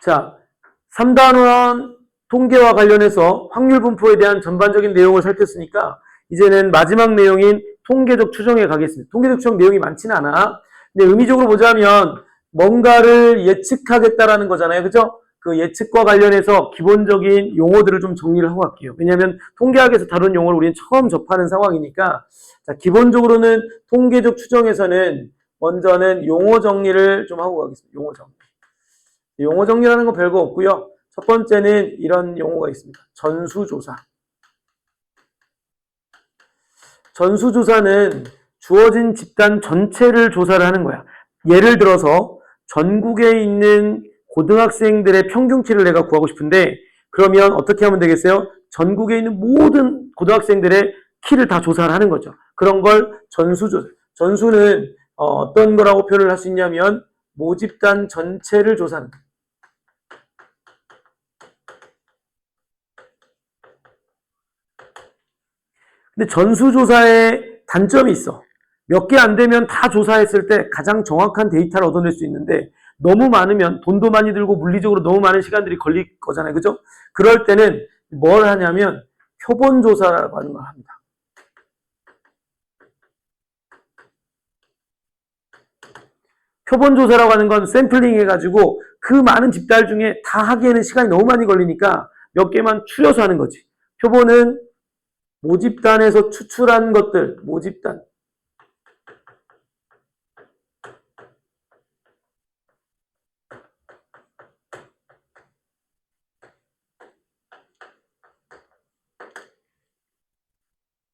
자, 3단원 통계와 관련해서 확률 분포에 대한 전반적인 내용을 살폈으니까 이제는 마지막 내용인 통계적 추정에 가겠습니다. 통계적 추정 내용이 많지는 않아. 근데 의미적으로 보자면 뭔가를 예측하겠다라는 거잖아요. 그죠? 그 예측과 관련해서 기본적인 용어들을 좀 정리를 하고 갈게요. 왜냐하면 통계학에서 다룬 용어를 우리는 처음 접하는 상황이니까. 자, 기본적으로는 통계적 추정에서는 먼저는 용어 정리를 좀 하고 가겠습니다. 용어 정리. 용어 정리라는 건 별거 없고요. 첫 번째는 이런 용어가 있습니다. 전수조사. 전수조사는 주어진 집단 전체를 조사를 하는 거야. 예를 들어서 전국에 있는 고등학생들의 평균치를 내가 구하고 싶은데 그러면 어떻게 하면 되겠어요? 전국에 있는 모든 고등학생들의 키를 다 조사를 하는 거죠. 그런 걸 전수조사. 전수는 어떤 거라고 표현을 할 수 있냐면 모집단 전체를 조사하는 거예요. 근데 전수조사에 단점이 있어. 몇 개 안 되면 다 조사했을 때 가장 정확한 데이터를 얻어낼 수 있는데 너무 많으면 돈도 많이 들고 물리적으로 너무 많은 시간들이 걸릴 거잖아요. 그죠? 그럴 때는 뭘 하냐면 표본조사라고 하는 걸 합니다. 표본조사라고 하는 건 샘플링 해가지고 그 많은 집단 중에 다 하기에는 시간이 너무 많이 걸리니까 몇 개만 추려서 하는 거지. 표본은 모집단에서 추출한 것들, 모집단.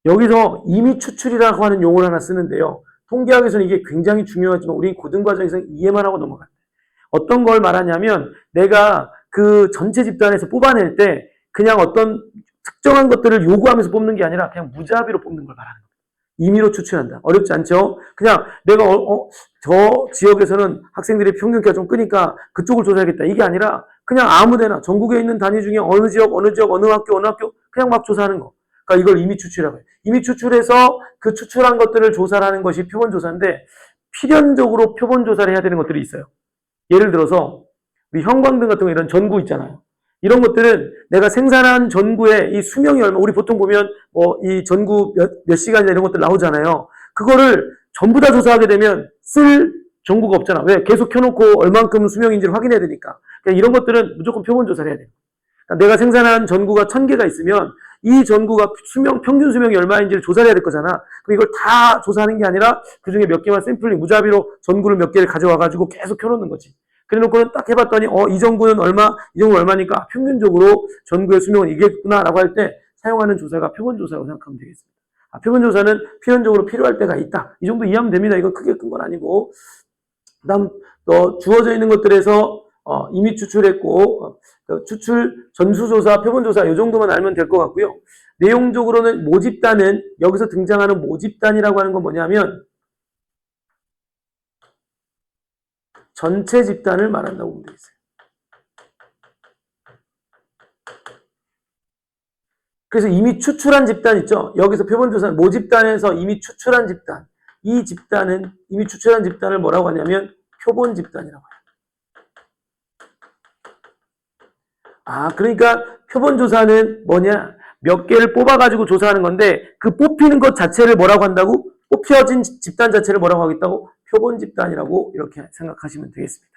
여기서 이미 추출이라고 하는 용어를 하나 쓰는데요. 통계학에서는 이게 굉장히 중요하지만 우리 고등과정에서 이해만 하고 넘어가요. 어떤 걸 말하냐면 내가 그 전체 집단에서 뽑아낼 때 그냥 어떤 특정한 것들을 요구하면서 뽑는 게 아니라 그냥 무자비로 뽑는 걸 말하는 거예요. 임의로 추출한다. 어렵지 않죠? 그냥 내가 저 지역에서는 학생들의 평균기가 좀 끄니까 그쪽을 조사하겠다. 이게 아니라 그냥 아무데나 전국에 있는 단위 중에 어느 지역, 어느 학교 그냥 막 조사하는 거. 그러니까 이걸 임의 추출이라고 해요. 임의 추출해서 그 추출한 것들을 조사를 하는 것이 표본조사인데 필연적으로 표본조사를 해야 되는 것들이 있어요. 예를 들어서 우리 형광등 같은 거 이런 전구 있잖아요. 이런 것들은 내가 생산한 전구의 이 수명이 얼마, 우리 보통 보면 이 전구 몇 시간이나 이런 것들 나오잖아요. 그거를 전부 다 조사하게 되면 쓸 전구가 없잖아. 왜? 계속 켜놓고 얼만큼 수명인지를 확인해야 되니까. 그러니까 이런 것들은 무조건 표본조사를 해야 돼요. 그러니까 내가 생산한 전구가 1000개가 있으면 이 전구가 평균 수명이 얼마인지를 조사를 해야 될 거잖아. 그럼 이걸 다 조사하는 게 아니라 그 중에 몇 개만 샘플링, 무자비로 전구를 몇 개를 가져와가지고 계속 켜놓는 거지. 그래 놓고는 딱 해봤더니, 이 전구는 얼마, 이 전구는 얼마니까 평균적으로 전구의 수명은 이게구나라고 할 때 사용하는 조사가 표본조사라고 생각하면 되겠습니다. 표본조사는 필연적으로 필요할 때가 있다. 이 정도 이해하면 됩니다. 이건 크게 큰 건 아니고. 그 다음, 주어져 있는 것들에서 이미 추출했고, 추출, 전수조사, 표본조사 이 정도만 알면 될 것 같고요. 내용적으로는 모집단은 여기서 등장하는 모집단이라고 하는 건 뭐냐면 전체 집단을 말한다고 보면 되겠어요. 그래서 이미 추출한 집단 있죠. 여기서 표본조사는 모집단에서 이미 추출한 집단. 이 집단은 이미 추출한 집단을 뭐라고 하냐면 표본 집단이라고 해요. 그러니까 표본조사는 뭐냐? 몇 개를 뽑아가지고 조사하는 건데 그 뽑히는 것 자체를 뭐라고 한다고? 뽑혀진 집단 자체를 뭐라고 하겠다고? 표본 집단이라고 이렇게 생각하시면 되겠습니다.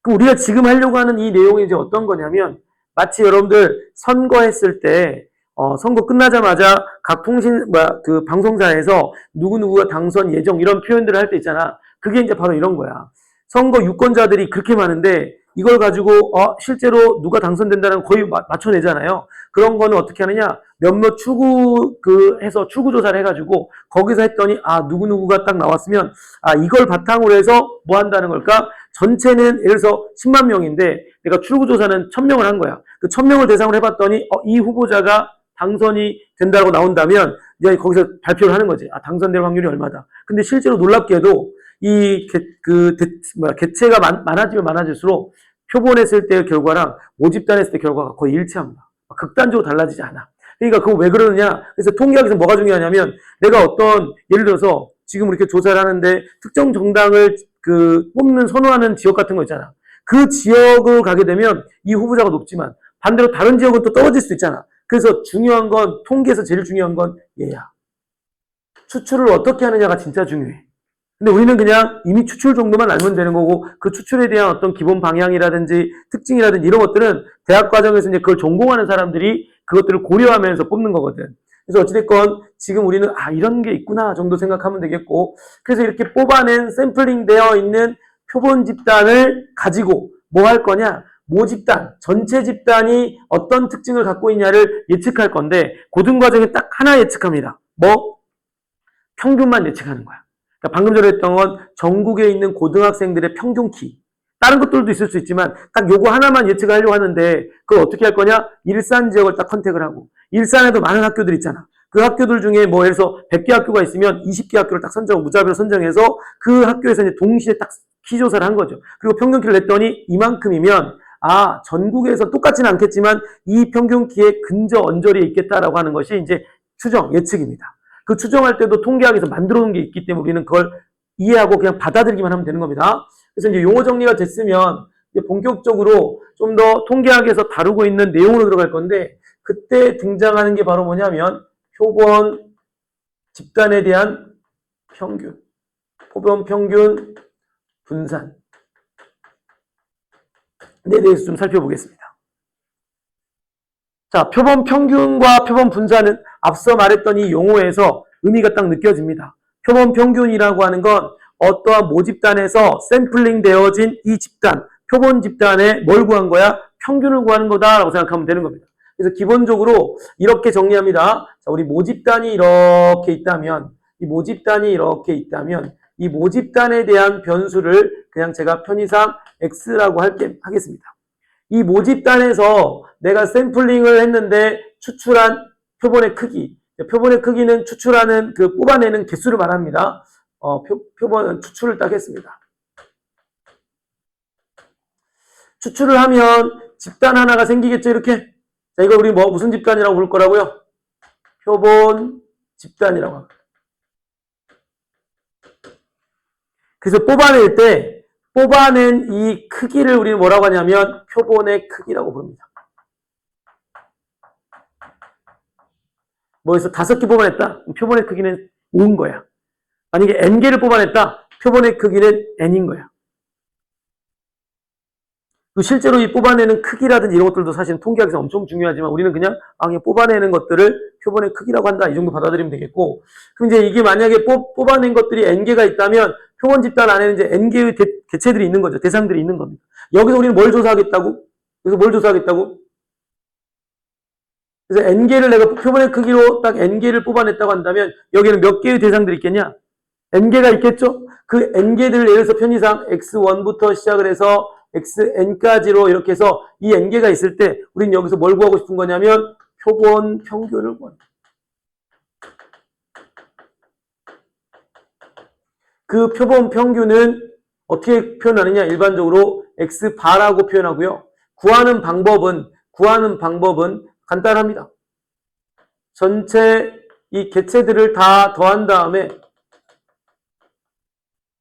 그럼 우리가 지금 하려고 하는 이 내용이 이제 어떤 거냐면 마치 여러분들 선거했을 때 선거 끝나자마자 각 그 방송사에서 누구누구가 당선 예정 이런 표현들을 할 때 있잖아. 그게 이제 바로 이런 거야. 선거 유권자들이 그렇게 많은데 이걸 가지고 실제로 누가 당선된다는 거의 맞춰내잖아요. 그런 거는 어떻게 하느냐? 몇몇 해서 출구 조사를 해가지고 거기서 했더니 누구누구가 딱 나왔으면 이걸 바탕으로 해서 뭐 한다는 걸까? 전체는 예를 들어서 10만 명인데 내가 출구 조사는 1000명을 한 거야. 그 1000명을 대상으로 해봤더니 이 후보자가 당선이 된다고 나온다면 이제 거기서 발표를 하는 거지. 당선될 확률이 얼마다. 근데 실제로 놀랍게도 이 개체가 많아지면 많아질수록 표본했을 때의 결과랑 모집단했을 때 결과가 거의 일치합니다. 극단적으로 달라지지 않아. 그러니까 그거 왜 그러느냐? 그래서 통계학에서 뭐가 중요하냐면 내가 예를 들어서 지금 이렇게 조사를 하는데 특정 정당을 그 뽑는 선호하는 지역 같은 거 있잖아. 그 지역을 가게 되면 이 후보자가 높지만 반대로 다른 지역은 또 떨어질 수도 있잖아. 그래서 중요한 건 통계에서 제일 중요한 건 얘야. 추출을 어떻게 하느냐가 진짜 중요해. 근데 우리는 그냥 이미 추출 정도만 알면 되는 거고 그 추출에 대한 어떤 기본 방향이라든지 특징이라든지 이런 것들은 대학 과정에서 이제 그걸 전공하는 사람들이 그것들을 고려하면서 뽑는 거거든. 그래서 어찌됐건 지금 우리는 이런 게 있구나 정도 생각하면 되겠고 그래서 이렇게 뽑아낸 샘플링 되어 있는 표본 집단을 가지고 뭐 할 거냐? 모집단, 전체 집단이 어떤 특징을 갖고 있냐를 예측할 건데 고등과정에 딱 하나 예측합니다. 뭐? 평균만 예측하는 거야. 그러니까 방금 전에 했던 건 전국에 있는 고등학생들의 평균 키. 다른 것들도 있을 수 있지만 딱 요거 하나만 예측하려고 하는데 그걸 어떻게 할 거냐? 일산 지역을 딱 컨택을 하고 일산에도 많은 학교들 있잖아. 그 학교들 중에 뭐 예를 들어서 100개 학교가 있으면 20개 학교를 딱 무자별로 선정해서 그 학교에서 이제 동시에 딱 키 조사를 한 거죠. 그리고 평균 키를 냈더니 이만큼이면 전국에서 똑같지는 않겠지만 이 평균 키에 근저 언저리에 있겠다라고 하는 것이 이제 추정, 예측입니다. 그 추정할 때도 통계학에서 만들어 놓은 게 있기 때문에 우리는 그걸 이해하고 그냥 받아들이기만 하면 되는 겁니다. 그래서 이제 용어 정리가 됐으면 이제 본격적으로 좀 더 통계학에서 다루고 있는 내용으로 들어갈 건데 그때 등장하는 게 바로 뭐냐면 표본 집단에 대한 평균, 표본 평균 분산에 대해서 좀 살펴보겠습니다. 자, 표본 평균과 표본 분산은 앞서 말했던 이 용어에서 의미가 딱 느껴집니다. 표본 평균이라고 하는 건 어떠한 모집단에서 샘플링 되어진 이 집단, 표본 집단에 뭘 구한 거야? 평균을 구하는 거다라고 생각하면 되는 겁니다. 그래서 기본적으로 이렇게 정리합니다. 자, 우리 모집단이 이렇게 있다면, 이 모집단에 대한 변수를 그냥 제가 편의상 X라고 하겠습니다. 이 모집단에서 내가 샘플링을 했는데 추출한 표본의 크기는 추출하는 그 뽑아내는 개수를 말합니다. 표본은 추출을 딱 했습니다. 추출을 하면 집단 하나가 생기겠죠, 이렇게? 자, 이걸 우리 무슨 집단이라고 부를 거라고요? 표본 집단이라고 합니다. 그래서 뽑아낸 이 크기를 우리는 뭐라고 하냐면 표본의 크기라고 부릅니다. 뭐에서 5개 뽑아냈다? 표본의 크기는 5인 거야. 만약에 n개를 뽑아냈다? 표본의 크기는 n인 거야. 실제로 이 뽑아내는 크기라든지 이런 것들도 사실은 통계학에서 엄청 중요하지만 우리는 그냥 뽑아내는 것들을 표본의 크기라고 한다. 이 정도 받아들이면 되겠고. 그럼 이제 이게 만약에 뽑아낸 것들이 n개가 있다면 표본 집단 안에는 이제 n개의 개체들이 있는 거죠. 대상들이 있는 겁니다. 여기서 우리는 뭘 조사하겠다고? 그래서 n개를 내가 표본의 크기로 딱 n개를 뽑아냈다고 한다면 여기는 몇 개의 대상들이 있겠냐? n개가 있겠죠? 그 n개들을 예를 들어서 편의상 x1부터 시작을 해서 xn까지로 이렇게 해서 이 n개가 있을 때 우리는 여기서 뭘 구하고 싶은 거냐면 표본 평균을 구합니다. 그 표본 평균은 어떻게 표현하느냐? 일반적으로 x바라고 표현하고요. 구하는 방법은 간단합니다. 전체 이 개체들을 다 더한 다음에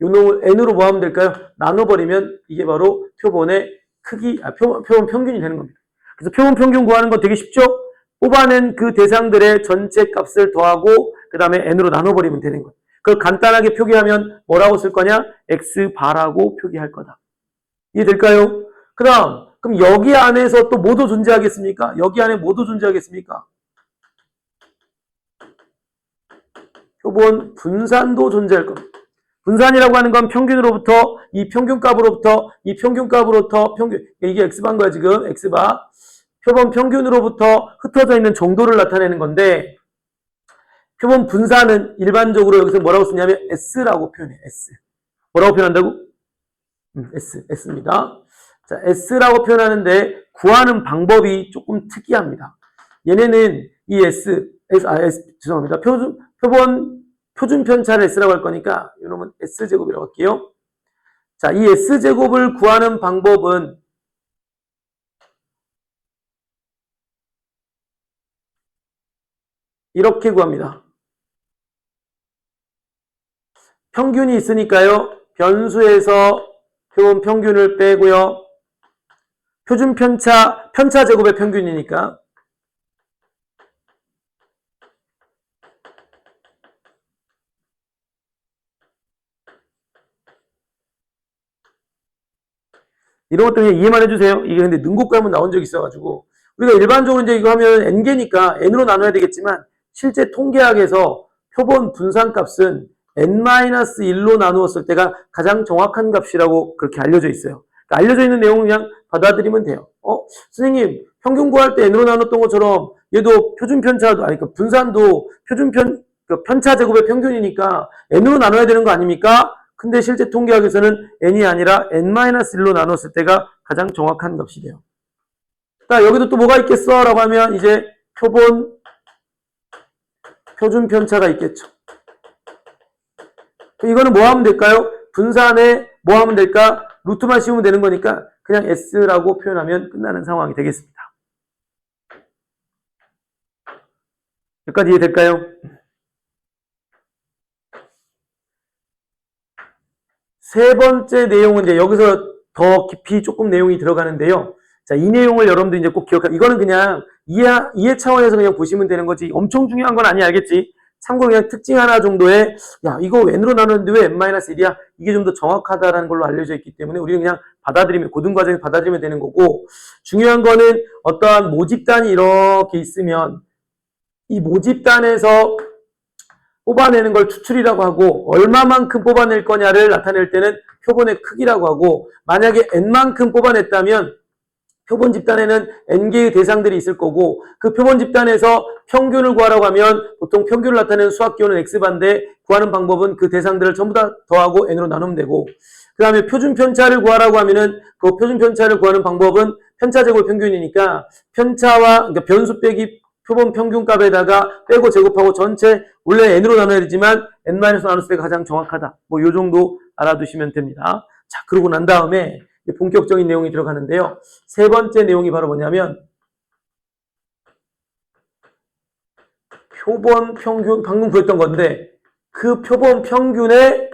요 놈을 n으로 뭐 하면 될까요? 나눠버리면 이게 바로 표본의 크기, 표본 평균이 되는 겁니다. 그래서 표본 평균 구하는 거 되게 쉽죠? 뽑아낸 그 대상들의 전체 값을 더하고 그 다음에 n으로 나눠버리면 되는 거예요. 그걸 간단하게 표기하면 뭐라고 쓸 거냐? x바라고 표기할 거다. 이해될까요? 그럼 여기 안에서 또 뭐도 존재하겠습니까? 표본 분산도 존재할 겁니다. 분산이라고 하는 건 평균으로부터 이 평균값으로부터 이게 x바인 거야 지금 x바 표본 평균으로부터 흩어져 있는 정도를 나타내는 건데 표본 분산은 일반적으로 여기서 뭐라고 쓰냐면 s라고 표현해. s 뭐라고 표현한다고? s입니다. 자, s라고 표현하는데 구하는 방법이 조금 특이합니다. 얘네는 이 죄송합니다. 표준 편차를 s라고 할 거니까 이놈은 s제곱이라고 할게요. 자, 이 s제곱을 구하는 방법은 이렇게 구합니다. 평균이 있으니까요. 변수에서 표본 평균을 빼고요. 표준 편차 제곱의 평균이니까 이런 것도 그냥 이해만 해주세요. 이게 근데 능곡과 한번 나온 적이 있어가지고 우리가 일반적으로 이제 이거 하면 n개니까 n으로 나눠야 되겠지만 실제 통계학에서 표본 분산값은 n-1로 나누었을 때가 가장 정확한 값이라고 그렇게 알려져 있어요. 그러니까 알려져 있는 내용을 그냥 받아들이면 돼요. 선생님 평균 구할 때 n으로 나눴던 것처럼 얘도 표준 편차도 아니 그 분산도 편차 제곱의 평균이니까 n으로 나눠야 되는 거 아닙니까? 근데 실제 통계학에서는 n이 아니라 n-1로 나눴을 때가 가장 정확한 값이 돼요. 자, 여기도 또 뭐가 있겠어? 라고 하면 이제 표준 편차가 있겠죠. 이거는 뭐 하면 될까요? 분산에 뭐 하면 될까? 루트만 씌우면 되는 거니까 그냥 S라고 표현하면 끝나는 상황이 되겠습니다. 여기까지 이해될까요? 세 번째 내용은 이제 여기서 더 깊이 조금 내용이 들어가는데요. 자, 이 내용을 여러분들 이제 꼭 이거는 그냥 이해 차원에서 그냥 보시면 되는 거지. 엄청 중요한 건 아니 알겠지? 참고로 그냥 특징 하나 정도의, 야, 이거 n으로 나누는데 왜 n-1이야? 이게 좀 더 정확하다라는 걸로 알려져 있기 때문에 우리는 그냥 받아들이면, 고등과정에서 받아들이면 되는 거고, 중요한 거는 어떠한 모집단이 이렇게 있으면, 이 모집단에서 뽑아내는 걸 추출이라고 하고, 얼마만큼 뽑아낼 거냐를 나타낼 때는 표본의 크기라고 하고, 만약에 n만큼 뽑아냈다면, 표본 집단에는 n개의 대상들이 있을 거고 그 표본 집단에서 평균을 구하라고 하면 보통 평균을 나타내는 수학기호는 x반대 구하는 방법은 그 대상들을 전부 다 더하고 n으로 나누면 되고 그 다음에 표준 편차를 구하라고 하면은 그 표준 편차를 구하는 방법은 편차 제곱 평균이니까 편차와 그러니까 변수 빼기 표본 평균값에다가 빼고 제곱하고 전체 원래 n으로 나눠야 되지만 n-1 나눴을 때가 가장 정확하다. 뭐 요 정도 알아두시면 됩니다. 자, 그러고 난 다음에 본격적인 내용이 들어가는데요. 세 번째 내용이 바로 뭐냐면 표본 평균, 방금 구했던 건데 그 표본 평균의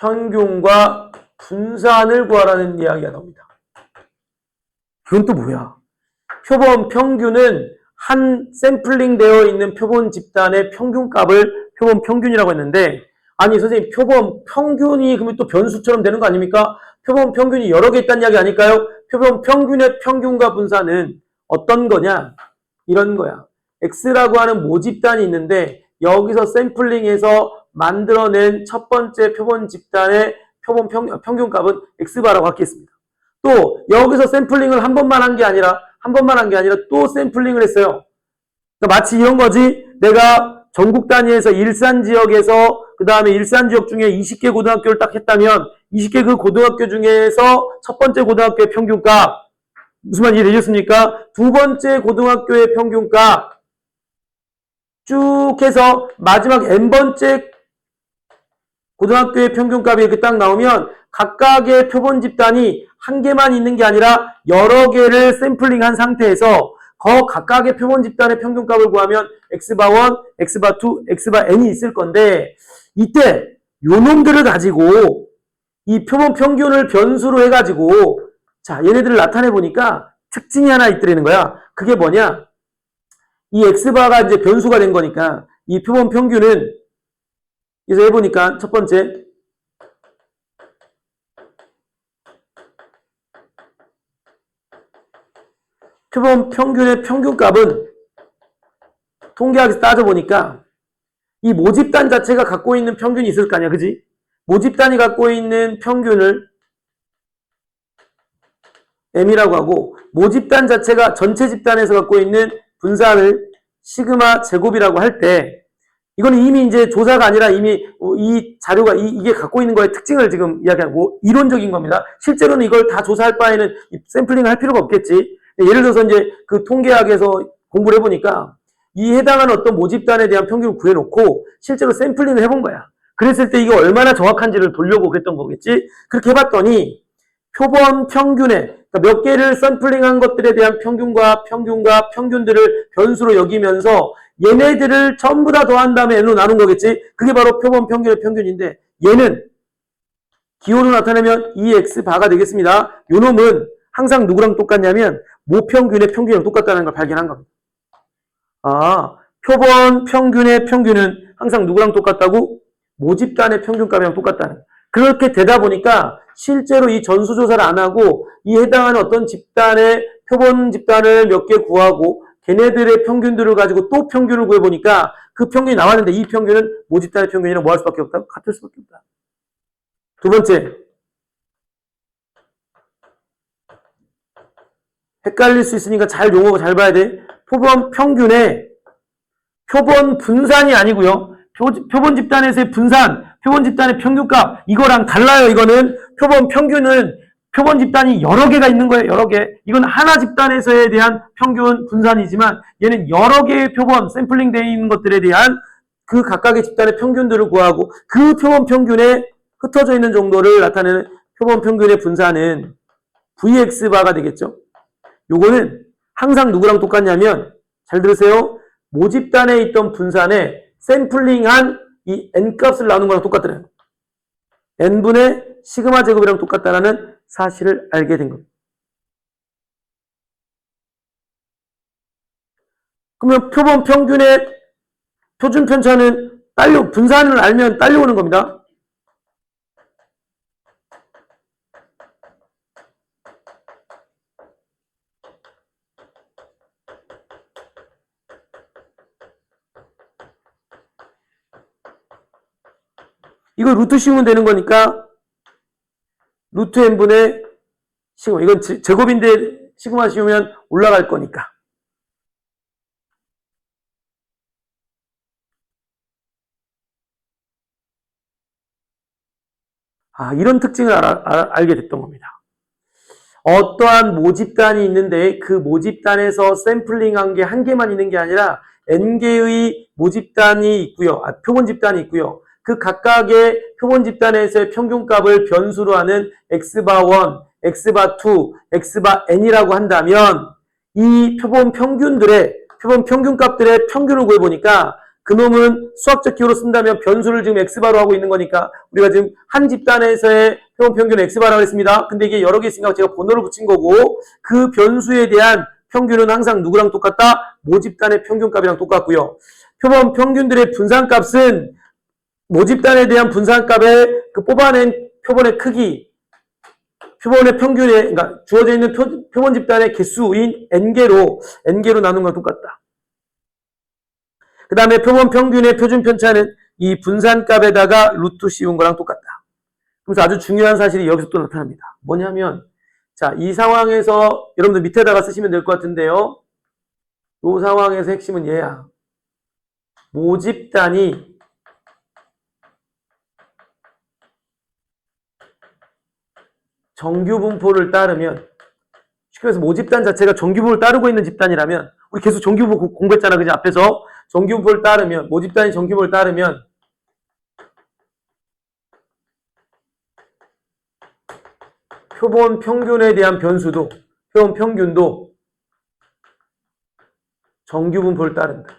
평균과 분산을 구하라는 이야기가 나옵니다. 그건 또 뭐야? 표본 평균은 한 샘플링 되어 있는 표본 집단의 평균값을 표본 평균이라고 했는데 아니 선생님 표본 평균이 그러면 또 변수처럼 되는 거 아닙니까? 표본 평균이 여러 개 있다는 이야기 아닐까요? 표본 평균의 평균과 분산은 어떤 거냐? 이런 거야. X라고 하는 모집단이 있는데 여기서 샘플링해서 만들어낸 첫 번째 표본 집단의 표본 평균값은 X바라고 하겠습니다. 또 여기서 샘플링을 한 번만 한 게 아니라 또 샘플링을 했어요. 그러니까 마치 이런 거지. 내가 전국 단위에서 일산 지역에서 그 다음에 일산 지역 중에 20개 고등학교를 딱 했다면 20개 그 고등학교 중에서 첫 번째 고등학교의 평균값 무슨 말인지 이해되셨습니까? 두 번째 고등학교의 평균값 쭉 해서 마지막 n번째 고등학교의 평균값이 이렇게 딱 나오면 각각의 표본 집단이 한 개만 있는 게 아니라 여러 개를 샘플링한 상태에서 그 각각의 표본 집단의 평균값을 구하면 x바1, x바2, x바n이 있을 건데 이때 요 놈들을 가지고 이 표본 평균을 변수로 해가지고 자 얘네들을 나타내 보니까 특징이 하나 있더라는 거야. 그게 뭐냐? 이 x바가 이제 변수가 된 거니까 이 표본 평균은 그래서 해보니까 첫 번째 표본 평균의 평균값은 통계학에서 따져보니까 이 모집단 자체가 갖고 있는 평균이 있을 거 아니야, 그지? 모집단이 갖고 있는 평균을 M이라고 하고 모집단 자체가 전체 집단에서 갖고 있는 분산을 시그마 제곱이라고 할 때 이거는 이미 이제 조사가 아니라 이미 이 자료가 이게 갖고 있는 거의 특징을 지금 이야기하고 이론적인 겁니다. 실제로는 이걸 다 조사할 바에는 샘플링을 할 필요가 없겠지. 예를 들어서 이제 그 통계학에서 공부를 해보니까 이 해당하는 어떤 모집단에 대한 평균을 구해놓고 실제로 샘플링을 해본 거야. 그랬을 때 이게 얼마나 정확한지를 보려고 그랬던 거겠지. 그렇게 해봤더니 표본 평균에 그러니까 몇 개를 샘플링한 것들에 대한 평균과 평균들을 변수로 여기면서 얘네들을 전부 다 더한 다음에 n으로 나눈 거겠지. 그게 바로 표본 평균의 평균인데 얘는 기호로 나타내면 2x바가 되겠습니다. 요 놈은 항상 누구랑 똑같냐면 모평균의 평균이랑 똑같다는 걸 발견한 겁니다. 아, 표본 평균의 평균은 항상 누구랑 똑같다고? 모집단의 평균값이랑 똑같다는 거예요. 그렇게 되다 보니까 실제로 이 전수조사를 안 하고 이 해당하는 어떤 집단의 표본 집단을 몇 개 구하고 걔네들의 평균들을 가지고 또 평균을 구해보니까 그 평균이 나왔는데 이 평균은 모집단의 평균이랑 뭐 할 수밖에 없다? 같을 수밖에 없다. 두 번째, 헷갈릴 수 있으니까 잘 용어 잘 봐야 돼. 표본 평균의 표본 분산이 아니고요. 표본 집단에서의 분산, 표본 집단의 평균값 이거랑 달라요. 이거는 표본 평균은 표본 집단이 여러 개가 있는 거예요. 여러 개. 이건 하나 집단에서에 대한 평균 분산이지만 얘는 여러 개의 표본 샘플링 되어 있는 것들에 대한 그 각각의 집단의 평균들을 구하고 그 표본 평균에 흩어져 있는 정도를 나타내는 표본 평균의 분산은 Vx바가 되겠죠. 요거는 항상 누구랑 똑같냐면 잘 들으세요. 모집단에 있던 분산에 샘플링한 이 n값을 나누는 거랑 똑같더래요. n분의 시그마 제곱이랑 똑같다는 사실을 알게 된 겁니다. 그러면 표본 평균의 표준 편차는 분산을 알면 딸려오는 겁니다. 이거 루트 씌우면 되는 거니까 루트 n분의 시그마. 이건 제곱인데 시그마 씌우면 올라갈 거니까. 이런 특징을 알게 됐던 겁니다. 어떠한 모집단이 있는데 그 모집단에서 샘플링한 게 한 개만 있는 게 아니라 n개의 모집단이 있고요. 표본 집단이 있고요. 그 각각의 표본 집단에서의 평균값을 변수로 하는 x바1, x바2, x바n이라고 한다면 이 표본 평균값들의 평균을 구해보니까 그놈은 수학적 기호로 쓴다면 변수를 지금 x바로 하고 있는 거니까 우리가 지금 한 집단에서의 표본 평균 x바라고 했습니다. 근데 이게 여러 개 있으니까 제가 번호를 붙인 거고 그 변수에 대한 평균은 항상 누구랑 똑같다? 모집단의 평균값이랑 똑같고요. 표본 평균들의 분산값은 모집단에 대한 분산값의 그 뽑아낸 표본의 크기, 표본의 평균에, 그러니까 주어져 있는 표본 집단의 개수인 n개로 나눈 건 똑같다. 그 다음에 표본 평균의 표준 편차는 이 분산값에다가 루트 씌운 거랑 똑같다. 그래서 아주 중요한 사실이 여기서 또 나타납니다. 뭐냐면, 자, 이 상황에서 여러분들 밑에다가 쓰시면 될 것 같은데요. 이 상황에서 핵심은 얘야. 모집단이 정규분포를 따르면, 쉽게 말해서 모집단 자체가 정규분포를 따르고 있는 집단이라면, 우리 계속 정규분포 공부했잖아, 그지? 앞에서. 정규분포를 따르면, 모집단이 정규분포를 따르면, 표본 평균에 대한 변수도, 표본 평균도 정규분포를 따른다.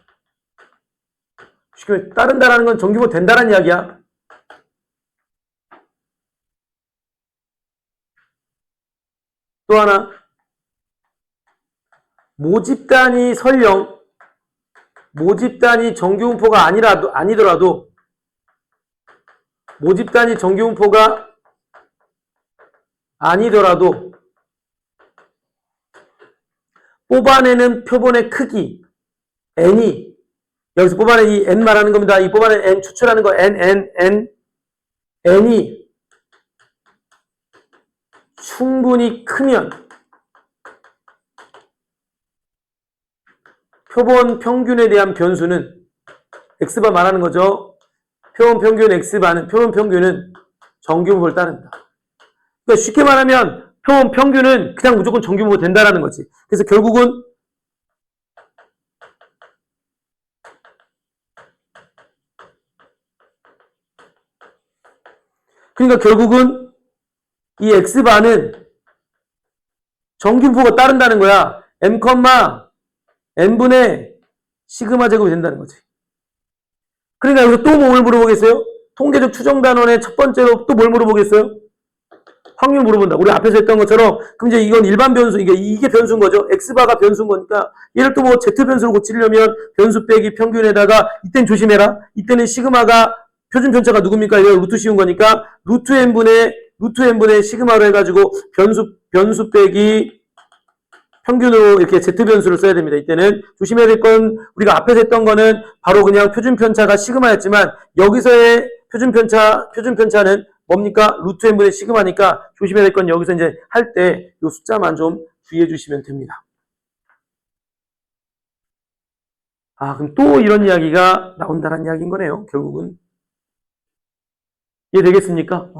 쉽게 말해서 따른다라는 건 정규분포 된다라는 이야기야. 또 하나, 모집단이 설령 모집단이 정규분포가 아니더라도 모집단이 정규분포가 아니더라도 뽑아내는 표본의 크기 n이 여기서 뽑아낸 이 n 말하는 겁니다. 이 뽑아낸 n 추출하는 거 n이 충분히 크면 표본 평균에 대한 변수는 x바 말하는 거죠. 표본 평균은 정규분포를 따른다. 그러니까 쉽게 말하면 표본 평균은 그냥 무조건 정규분포 된다라는 거지. 그래서 결국은 이 x바는 정규분포가 따른다는 거야. n분의 시그마 제곱이 된다는 거지. 그러니까 여기서 또 뭘 물어보겠어요? 통계적 추정 단원의 첫 번째로 또 뭘 물어보겠어요? 확률 물어본다. 우리 앞에서 했던 것처럼 그럼 이제 이건 일반 변수, 이게 변수인 거죠. x바가 변수인 거니까 얘를 또 뭐 z 변수로 고치려면 변수 빼기 평균에다가 이때는 조심해라. 이때는 시그마가 표준 편차가 누굽니까? 이거 루트 씌운 거니까 루트 n분의 시그마로 해가지고 변수 빼기 평균으로 이렇게 z 변수를 써야 됩니다. 이때는 조심해야 될 건 우리가 앞에서 했던 거는 바로 그냥 표준 편차가 시그마였지만 여기서의 표준 편차는 뭡니까? 루트 n분의 시그마니까 조심해야 될 건 여기서 이제 할 때 이 숫자만 좀 주의해 주시면 됩니다. 그럼 또 이런 이야기가 나온다는 이야기인 거네요. 결국은. 이해되겠습니까?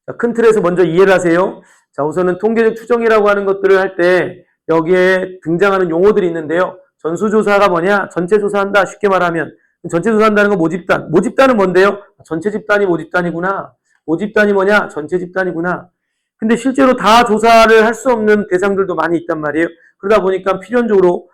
자, 큰 틀에서 먼저 이해를 하세요. 자, 우선은 통계적 추정이라고 하는 것들을 할 때 여기에 등장하는 용어들이 있는데요. 전수조사가 뭐냐? 전체 조사한다. 쉽게 말하면. 전체 조사한다는 건 모집단. 모집단은 뭔데요? 전체 집단이 모집단이구나. 모집단이 뭐냐? 전체 집단이구나. 근데 실제로 다 조사를 할 수 없는 대상들도 많이 있단 말이에요. 그러다 보니까 필연적으로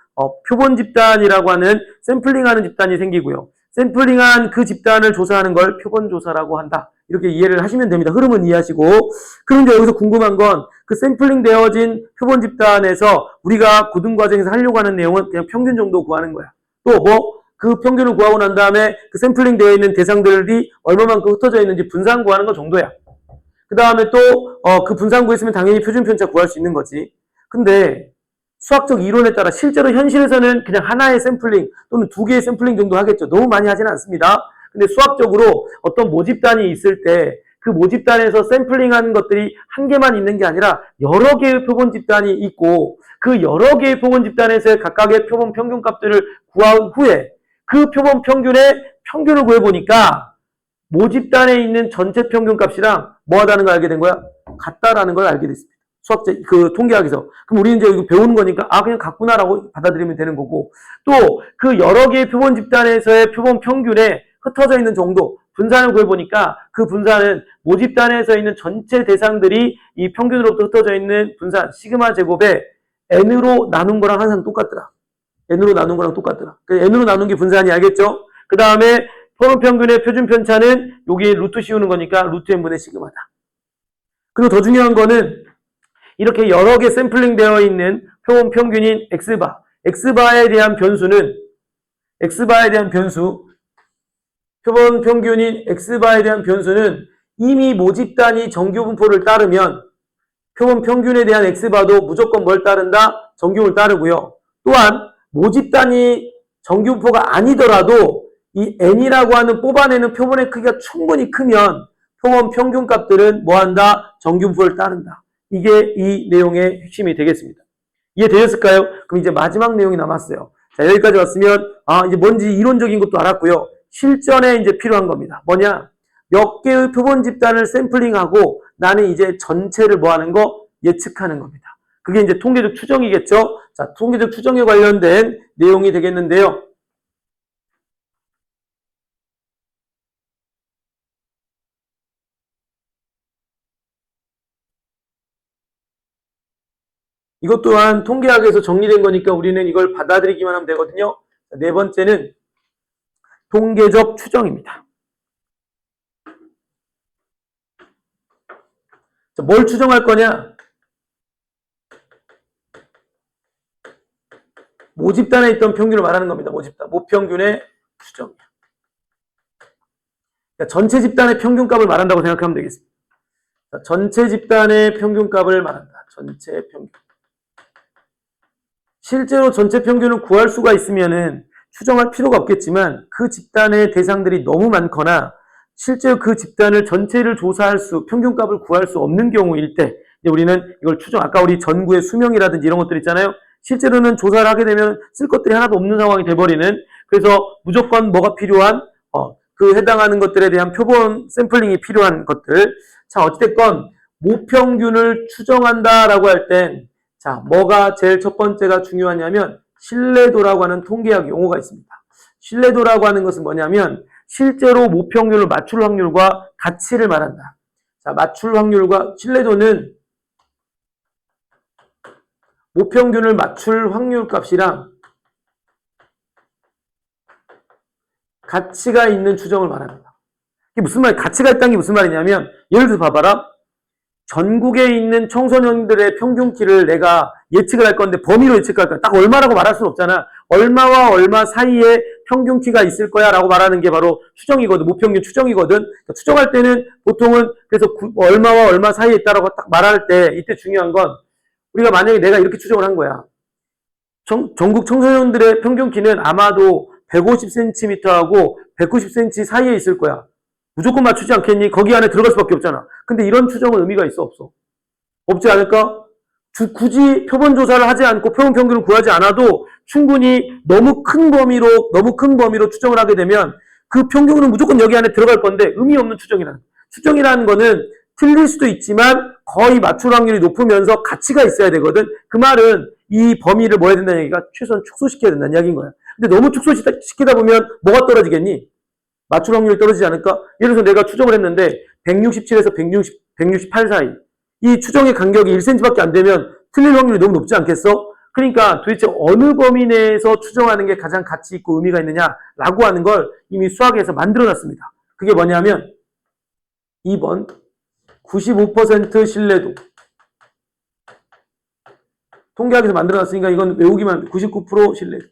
표본 집단이라고 하는 샘플링하는 집단이 생기고요. 샘플링한 그 집단을 조사하는 걸 표본 조사라고 한다. 이렇게 이해를 하시면 됩니다. 흐름은 이해하시고. 그런데 여기서 궁금한 건 그 샘플링 되어진 표본 집단에서 우리가 고등과정에서 하려고 하는 내용은 그냥 평균 정도 구하는 거야. 또 그 평균을 구하고 난 다음에 그 샘플링 되어 있는 대상들이 얼마만큼 흩어져 있는지 분산 구하는 것 정도야. 그 다음에 또 그 분산 구했으면 당연히 표준 편차 구할 수 있는 거지. 근데 수학적 이론에 따라 실제로 현실에서는 그냥 하나의 샘플링 또는 두 개의 샘플링 정도 하겠죠. 너무 많이 하지는 않습니다. 근데 수학적으로 어떤 모집단이 있을 때 그 모집단에서 샘플링한 것들이 한 개만 있는 게 아니라 여러 개의 표본 집단이 있고 그 여러 개의 표본 집단에서의 각각의 표본 평균값들을 구한 후에 그 표본 평균의 평균을 구해보니까 모집단에 있는 전체 평균값이랑 뭐 하다는 걸 알게 된 거야? 같다라는 걸 알게 됐습니다. 수학적 그 통계학에서. 그럼 우리는 이제 이거 배우는 거니까 그냥 같구나라고 받아들이면 되는 거고 또 그 여러 개의 표본 집단에서의 표본 평균에 흩어져 있는 정도 분산을 구해보니까 그 분산은 모집단에서 있는 전체 대상들이 이 평균으로부터 흩어져 있는 분산 시그마 제곱에 n으로 나눈 거랑 항상 똑같더라. n으로 나눈 거랑 똑같더라. n으로 나눈 게 분산이 알겠죠? 그 다음에 표본 평균의 표준 편차는 여기 루트 씌우는 거니까 루트 n분의 시그마다. 그리고 더 중요한 거는 이렇게 여러 개 샘플링 되어 있는 표본 평균인 x바에 대한 변수는 표본 평균인 x바에 대한 변수는 이미 모집단이 정규분포를 따르면 표본 평균에 대한 x바도 무조건 뭘 따른다? 정규를 따르고요. 또한 모집단이 정규분포가 아니더라도 이 n이라고 하는 뽑아내는 표본의 크기가 충분히 크면 표본 평균값들은 뭐한다? 정규분포를 따른다. 이게 이 내용의 핵심이 되겠습니다. 이해되셨을까요? 그럼 이제 마지막 내용이 남았어요. 자, 여기까지 왔으면 이제 뭔지 이론적인 것도 알았고요. 실전에 이제 필요한 겁니다. 뭐냐? 몇 개의 표본 집단을 샘플링하고 나는 이제 전체를 뭐 하는 거? 예측하는 겁니다. 그게 이제 통계적 추정이겠죠? 자, 통계적 추정에 관련된 내용이 되겠는데요. 이것 또한 통계학에서 정리된 거니까 우리는 이걸 받아들이기만 하면 되거든요. 네 번째는 통계적 추정입니다. 자, 뭘 추정할 거냐? 모집단에 있던 평균을 말하는 겁니다. 모평균의 추정이야. 그러니까 전체 집단의 평균값을 말한다고 생각하면 되겠습니다. 자, 전체 집단의 평균값을 말한다. 전체 평균. 실제로 전체 평균을 구할 수가 있으면은 추정할 필요가 없겠지만 그 집단의 대상들이 너무 많거나 실제로 그 집단을 전체를 조사할 평균값을 구할 수 없는 경우일 때 이제 우리는 이걸 아까 우리 전구의 수명이라든지 이런 것들 있잖아요. 실제로는 조사를 하게 되면 쓸 것들이 하나도 없는 상황이 돼버리는 그래서 무조건 뭐가 필요한 그 해당하는 것들에 대한 표본 샘플링이 필요한 것들. 자, 어찌됐건 모평균을 추정한다라고 할 땐 자, 뭐가 제일 첫 번째가 중요하냐면 신뢰도라고 하는 통계학 용어가 있습니다. 신뢰도라고 하는 것은 뭐냐면 실제로 모평균을 맞출 확률과 가치를 말한다. 자, 맞출 확률과 신뢰도는 모평균을 맞출 확률 값이랑 가치가 있는 추정을 말합니다. 이게 무슨 말, 가치가 있다는 게 무슨 말이냐면, 예를 들어서 봐봐라. 전국에 있는 청소년들의 평균 키를 내가 예측을 할 건데 범위로 예측할 거야. 딱 얼마라고 말할 수는 없잖아. 얼마와 얼마 사이에 평균 키가 있을 거야 라고 말하는 게 바로 추정이거든. 모평균 추정이거든. 그러니까 추정할 때는 보통은 그래서 얼마와 얼마 사이에 있다라고 딱 말할 때 이때 중요한 건 우리가 만약에 내가 이렇게 추정을 한 거야. 전국 청소년들의 평균 키는 아마도 150cm하고 190cm 사이에 있을 거야. 무조건 맞추지 않겠니? 거기 안에 들어갈 수밖에 없잖아. 근데 이런 추정은 의미가 있어, 없어? 없지 않을까? 굳이 표본 조사를 하지 않고 표본 평균을 구하지 않아도 충분히 너무 큰 범위로 추정을 하게 되면 그 평균은 무조건 여기 안에 들어갈 건데 의미 없는 추정이라는 거는 틀릴 수도 있지만 거의 맞출 확률이 높으면서 가치가 있어야 되거든. 그 말은 이 범위를 뭐 해야 된다는 얘기가 최소한 축소시켜야 된다는 이야기인 거야. 근데 너무 축소시키다 보면 뭐가 떨어지겠니? 맞출 확률이 떨어지지 않을까? 예를 들어서 내가 추정을 했는데 167에서 168 사이 이 추정의 간격이 1cm밖에 안 되면 틀릴 확률이 너무 높지 않겠어? 그러니까 도대체 어느 범위 내에서 추정하는 게 가장 가치 있고 의미가 있느냐라고 하는 걸 이미 수학에서 만들어놨습니다. 그게 뭐냐면 2번 95% 신뢰도 통계학에서 만들어놨으니까 이건 외우기만 합니다. 99% 신뢰도.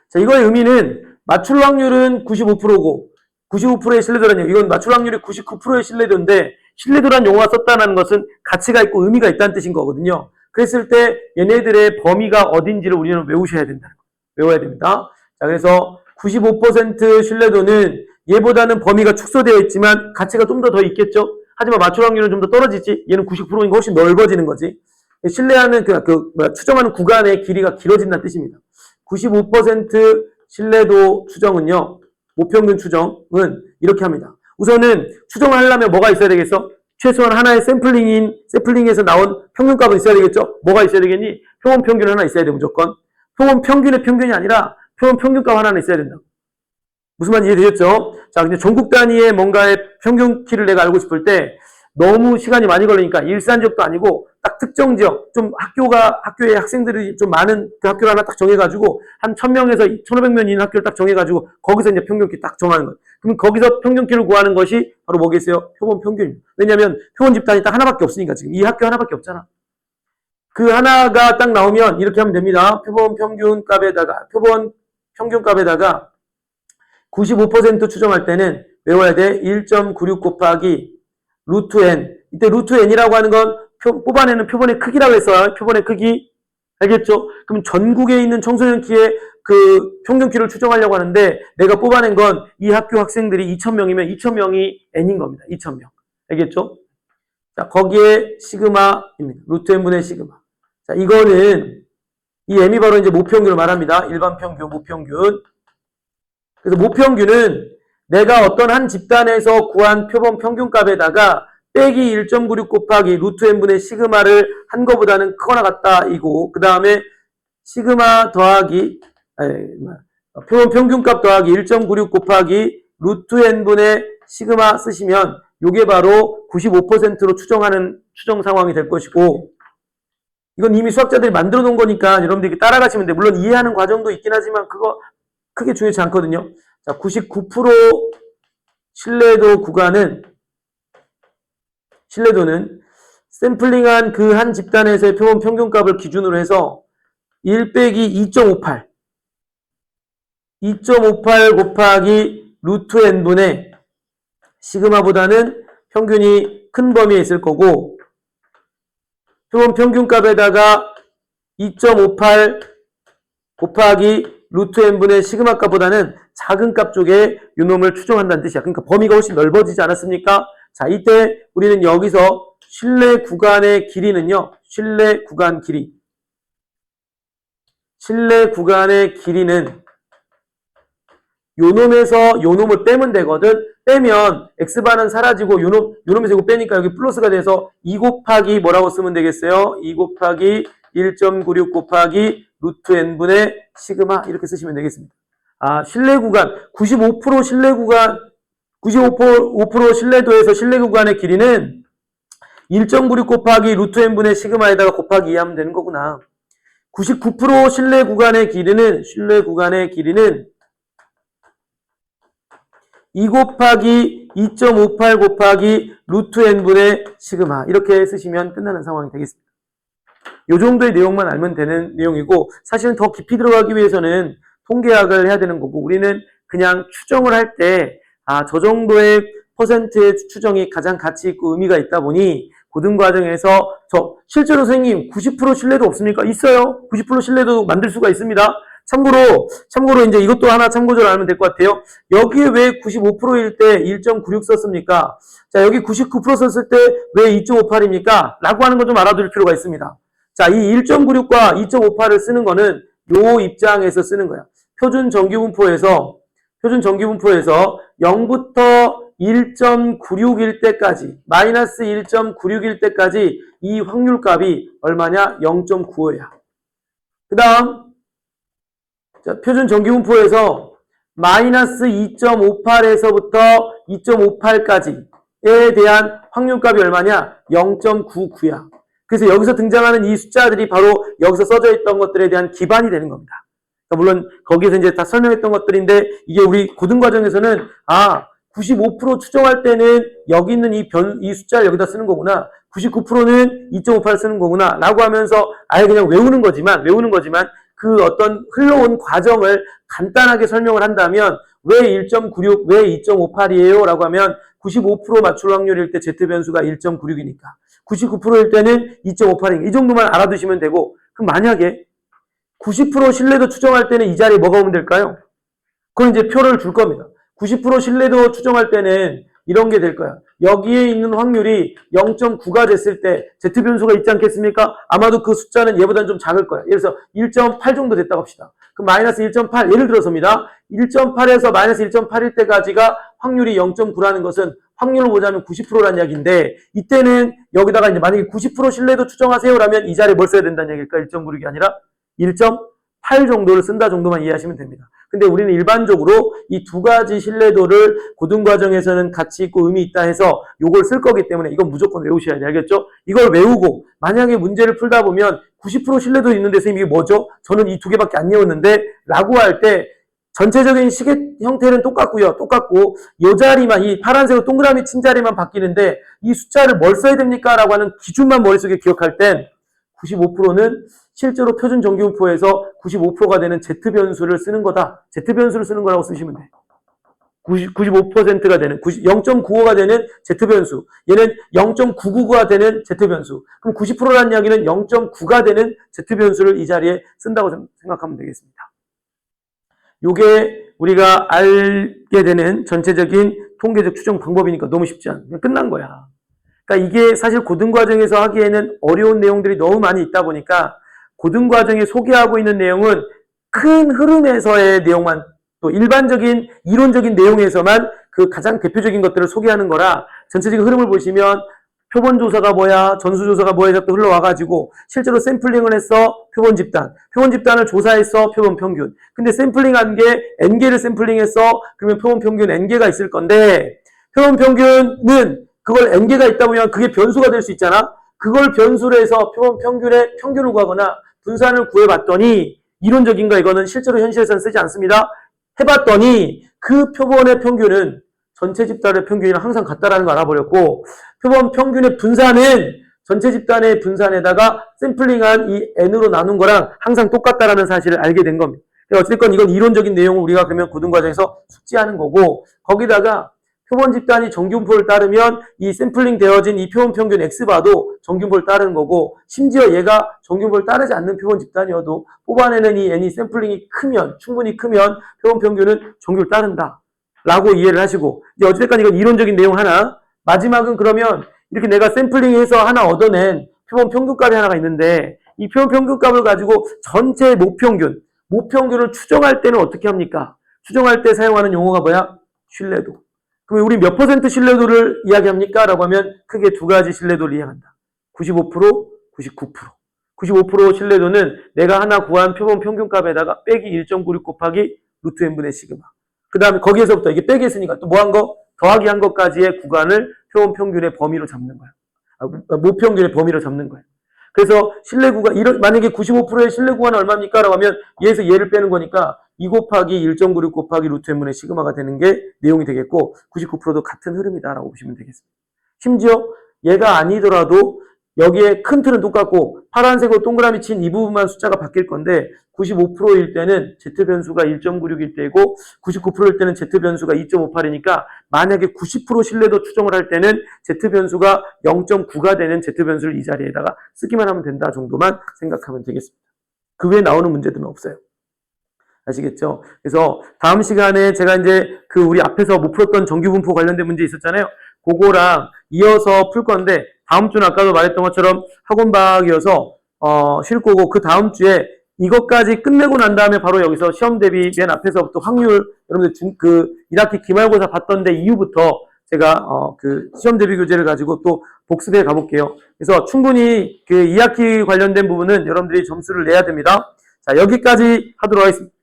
자, 이거의 의미는 맞출 확률은 95%고 95%의 신뢰도라는 얘기. 이건 맞출 확률이 99%의 신뢰도인데 신뢰도란 용어가 썼다는 것은 가치가 있고 의미가 있다는 뜻인 거거든요. 그랬을 때 얘네들의 범위가 어딘지를 우리는 외우셔야 된다. 외워야 됩니다. 자, 그래서 95% 신뢰도는 얘보다는 범위가 축소되어 있지만 가치가 좀 더 있겠죠. 하지만 맞출 확률은 좀 더 떨어지지. 얘는 90%인 거 훨씬 넓어지는 거지. 신뢰하는 추정하는 구간의 길이가 길어진다는 뜻입니다. 95% 신뢰도 추정은요, 모평균 추정은 이렇게 합니다. 우선은 추정을 하려면 뭐가 있어야 되겠어? 최소한 하나의 샘플링에서 나온 평균값은 있어야 되겠죠? 뭐가 있어야 되겠니? 표본 평균 하나 있어야 돼, 무조건. 표본 평균의 평균이 아니라 표본 평균값 하나는 있어야 된다. 무슨 말인지 이해되셨죠? 자, 근데 전국 단위의 뭔가의 평균 키를 내가 알고 싶을 때 너무 시간이 많이 걸리니까 일산 지역도 아니고 딱 특정 지역, 좀 학교에 학생들이 좀 많은 그 학교를 하나 딱 정해가지고 한 1000명에서 1500명 있는 학교를 딱 정해가지고 거기서 이제 평균키 딱 정하는 거예요. 그럼 거기서 평균키를 구하는 것이 바로 뭐겠어요? 표본 평균입니다. 왜냐면 표본 집단이 딱 하나밖에 없으니까 지금 이 학교 하나밖에 없잖아. 그 하나가 딱 나오면 이렇게 하면 됩니다. 표본 평균값에다가 95% 추정할 때는 외워야 돼. 1.96 곱하기 루트 n. 이때 루트 n이라고 하는 건 뽑아내는 표본의 크기라고 해서 표본의 크기. 알겠죠? 그럼 전국에 있는 청소년 키의 그 평균 키를 추정하려고 하는데 내가 뽑아낸 건 이 학교 학생들이 2000명이면 2000명이 n인 겁니다. 2000명. 알겠죠? 자, 거기에 시그마입니다. 루트 n분의 시그마. 자, 이거는 이 m이 바로 이제 모평균을 말합니다. 일반 평균, 모평균. 그래서 모평균은 내가 어떤 한 집단에서 구한 표본 평균값에다가 빼기 1.96 곱하기 루트 n분의 시그마를 한 거보다는 크거나 같다 이고, 그 다음에 시그마 더하기 표본 평균값 더하기 1.96 곱하기 루트 n분의 시그마 쓰시면 이게 바로 95%로 추정하는 추정 상황이 될 것이고, 이건 이미 수학자들이 만들어 놓은 거니까 여러분들이 따라가시면 돼. 물론 이해하는 과정도 있긴 하지만 그거 크게 중요하지 않거든요. 자, 99% 신뢰도 구간은, 신뢰도는 샘플링한 그 한 집단에서의 표본 평균값을 기준으로 해서 1 빼기 2.58 곱하기 루트 n분의 시그마보다는 평균이 큰 범위에 있을 거고, 표본 평균값에다가 2.58 곱하기 루트 n분의 시그마 값보다는 작은 값 쪽에 요놈을 추정한다는 뜻이야. 그러니까 범위가 훨씬 넓어지지 않았습니까? 자, 이때 우리는 여기서 신뢰 구간의 길이는요, 신뢰 구간의 길이는 요놈에서 요놈을 빼면 되거든. 빼면 x반은 사라지고 요놈에서 이거 빼니까 여기 플러스가 돼서 2 곱하기 뭐라고 쓰면 되겠어요? 2 곱하기 1.96 곱하기 루트 n분의 시그마 이렇게 쓰시면 되겠습니다. 아, 신뢰 구간 95% 신뢰 구간 95% 신뢰도에서 신뢰 구간의 길이는 1.96 곱하기 루트 n분의 시그마에다가 곱하기 2 하면 되는 거구나. 99% 신뢰 구간의 길이는 2 곱하기 2.58 곱하기 루트 n분의 시그마 이렇게 쓰시면 끝나는 상황이 되겠습니다. 이 정도의 내용만 알면 되는 내용이고 사실은 더 깊이 들어가기 위해서는 통계학을 해야 되는 거고 우리는 그냥 추정을 할 때 저 정도의 퍼센트의 추정이 가장 가치 있고 의미가 있다 보니 고등과정에서 실제로 선생님 90% 신뢰도 없습니까? 있어요. 90% 신뢰도 만들 수가 있습니다. 참고로 이제 이것도 하나 참고적으로 알면 될 것 같아요. 여기에 왜 95%일 때 1.96 썼습니까? 자, 여기 99% 썼을 때 왜 2.58입니까? 라고 하는 거 좀 알아둘 필요가 있습니다. 자, 이 1.96과 2.58을 쓰는 거는 요 입장에서 쓰는 거야. 표준 정규분포에서 0부터 1.96일 때까지, 마이너스 1.96일 때까지 이 확률값이 얼마냐? 0.95야. 그 다음, 표준 정규분포에서 마이너스 2.58에서부터 2.58까지에 대한 확률값이 얼마냐? 0.99야. 그래서 여기서 등장하는 이 숫자들이 바로 여기서 써져 있던 것들에 대한 기반이 되는 겁니다. 그러니까 물론 거기에서 이제 다 설명했던 것들인데 이게 우리 고등과정에서는 95% 추정할 때는 여기 있는 이 숫자를 여기다 쓰는 거구나. 99%는 2.58 쓰는 거구나. 라고 하면서 아예 그냥 외우는 거지만 그 어떤 흘러온 과정을 간단하게 설명을 한다면 왜 1.96, 왜 2.58이에요? 라고 하면 95% 맞출 확률일 때 Z변수가 1.96이니까 99%일 때는 2.58이니까 이 정도만 알아두시면 되고 그럼 만약에 90% 신뢰도 추정할 때는 이 자리에 뭐가 오면 될까요? 그건 이제 표를 줄 겁니다. 90% 신뢰도 추정할 때는 이런 게 될 거야. 여기에 있는 확률이 0.9가 됐을 때 Z변수가 있지 않겠습니까? 아마도 그 숫자는 얘보다는 좀 작을 거야. 예를 들어서 1.8 정도 됐다고 합시다. 그럼 마이너스 1.8, 예를 들어서입니다. 1.8에서 마이너스 1.8일 때까지가 확률이 0.9라는 것은 확률을 보자면 90%라는 이야기인데 이때는 여기다가 이제 만약에 90% 신뢰도 추정하세요라면 이 자리에 뭘 써야 된다는 얘기일까? 1.96이 아니라 1.8 정도를 쓴다 정도만 이해하시면 됩니다. 근데 우리는 일반적으로 이 두 가지 신뢰도를 고등과정에서는 가치 있고 의미 있다 해서 요걸 쓸 거기 때문에 이건 무조건 외우셔야 돼. 알겠죠? 이걸 외우고 만약에 문제를 풀다 보면 90% 신뢰도 있는데 선생님 이게 뭐죠? 저는 이 두 개밖에 안 외웠는데 라고 할 때 전체적인 시계 형태는 똑같고요. 똑같고 이 자리만 이 파란색으로 동그라미 친 자리만 바뀌는데 이 숫자를 뭘 써야 됩니까? 라고 하는 기준만 머릿속에 기억할 땐 95%는 실제로 표준 정규분포에서 95%가 되는 Z변수를 쓰는 거다. Z변수를 쓰는 거라고 쓰시면 돼요. 95%가 되는, 0.95가 되는 Z변수. 얘는 0.999가 되는 Z변수. 그럼 90%라는 이야기는 0.9가 되는 Z변수를 이 자리에 쓴다고 생각하면 되겠습니다. 요게 우리가 알게 되는 전체적인 통계적 추정 방법이니까 너무 쉽지 않아. 그냥 끝난 거야. 그러니까 이게 사실 고등과정에서 하기에는 어려운 내용들이 너무 많이 있다 보니까 고등과정에 소개하고 있는 내용은 큰 흐름에서의 내용만 또 일반적인 이론적인 내용에서만 그 가장 대표적인 것들을 소개하는 거라 전체적인 흐름을 보시면 표본조사가 뭐야, 전수조사가 뭐야 해서 또 흘러와가지고 실제로 샘플링을 했어, 표본집단을 조사했어, 표본평균. 근데 샘플링한 게 N개를 샘플링했어, 그러면 표본평균 N개가 있을 건데 표본평균은 그걸 N개가 있다 보면 그게 변수가 될 수 있잖아. 그걸 변수로 해서 표본평균의 평균을 구하거나 분산을 구해봤더니 이론적인가 이거는 실제로 현실에서는 쓰지 않습니다. 해봤더니 그 표본의 평균은 전체 집단의 평균이랑 항상 같다라는 걸 알아버렸고 표본 평균의 분산은 전체 집단의 분산에다가 샘플링한 이 N으로 나눈 거랑 항상 똑같다라는 사실을 알게 된 겁니다. 어쨌든 이건 이론적인 내용을 우리가 그러면 고등과정에서 숙지하는 거고 거기다가 표본 집단이 정규분포를 따르면 이 샘플링 되어진 이 표본 평균 X바도 정규분포를 따르는 거고 심지어 얘가 정규분포를 따르지 않는 표본 집단이어도 뽑아내는 이 N이 샘플링이 충분히 크면 표본 평균은 정규를 따른다 라고 이해를 하시고 이제 어쨌든 이건 이론적인 내용 하나 마지막은 그러면 이렇게 내가 샘플링해서 하나 얻어낸 표본 평균값이 하나가 있는데 이 표본 평균값을 가지고 전체 모평균을 추정할 때는 어떻게 합니까? 추정할 때 사용하는 용어가 뭐야? 신뢰도. 그럼 우리 몇 퍼센트 신뢰도를 이야기합니까? 라고 하면 크게 두 가지 신뢰도를 이해한다. 95%, 99%. 95% 신뢰도는 내가 하나 구한 표본 평균값에다가 빼기 1.96 곱하기 루트 n분의 시그마. 그 다음에 거기에서부터 이게 빼기 했으니까 또 뭐 한 거? 더하기 한 것까지의 구간을 표본 평균의 범위로 잡는 거야. 모평균의 범위로 잡는 거야. 그래서 실내구가 만약에 95%의 실내구간은 얼마입니까? 라고 하면 얘에서 얘를 빼는 거니까 2 곱하기 1.96 곱하기 루트 n분의 시그마가 되는 게 내용이 되겠고 99%도 같은 흐름이다라고 보시면 되겠습니다. 심지어 얘가 아니더라도 여기에 큰 틀은 똑같고 파란색으로 동그라미 친 이 부분만 숫자가 바뀔 건데 95%일 때는 Z변수가 1.96일 때고 99%일 때는 Z변수가 2.58이니까 만약에 90% 신뢰도 추정을 할 때는 Z변수가 0.9가 되는 Z변수를 이 자리에다가 쓰기만 하면 된다 정도만 생각하면 되겠습니다. 그 외에 나오는 문제들은 없어요. 아시겠죠? 그래서 다음 시간에 제가 이제 그 우리 앞에서 못 풀었던 정규분포 관련된 문제 있었잖아요. 그거랑 이어서 풀 건데 다음 주는 아까도 말했던 것처럼 학원 방학이어서 쉴 거고 그 다음 주에 이것까지 끝내고 난 다음에 바로 여기서 시험 대비 맨 앞에서부터 확률 여러분들 그 1학기 기말고사 봤던 데 이후부터 제가 그 시험 대비 교재를 가지고 또 복습해 가볼게요. 그래서 충분히 그 2학기 관련된 부분은 여러분들이 점수를 내야 됩니다. 자, 여기까지 하도록 하겠습니다.